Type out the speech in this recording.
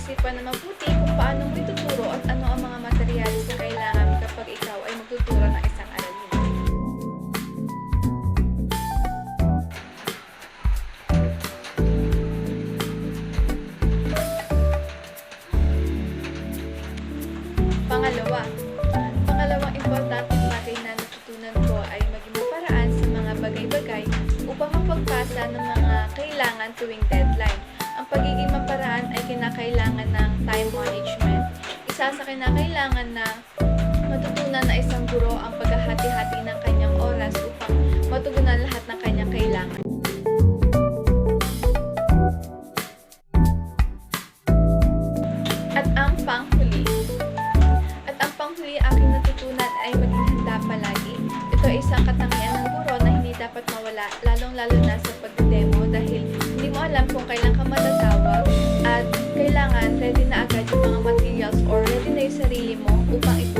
pag-isipan na mabuti kung paano mo ituturo at ano ang mga materyales na kailangan kapag ikaw ay magtuturo ng isang aralin. Pangalawang importanteng bagay na natutunan ko ay maging maparaan sa mga bagay-bagay upang mapagpasa ng mga kailangan tuwing deadline. Ang pagiging maparaan ay kinakailangan ng time management. Isa sa kinakailangan na matutunan na isang guro ang paghahati-hati ng kanyang oras upang matugunan lahat ng kanyang kailangan. At ang panghuli aking natutunan ay maging handa palagi. Ito ay isang katangian ng guro na hindi dapat mawala, lalong-lalo na sa pag-demo dahil hindi mo alam kung kailan ka matatawag at kailangan ready na agad yung mga materials or ready na yung sarili mo upang ito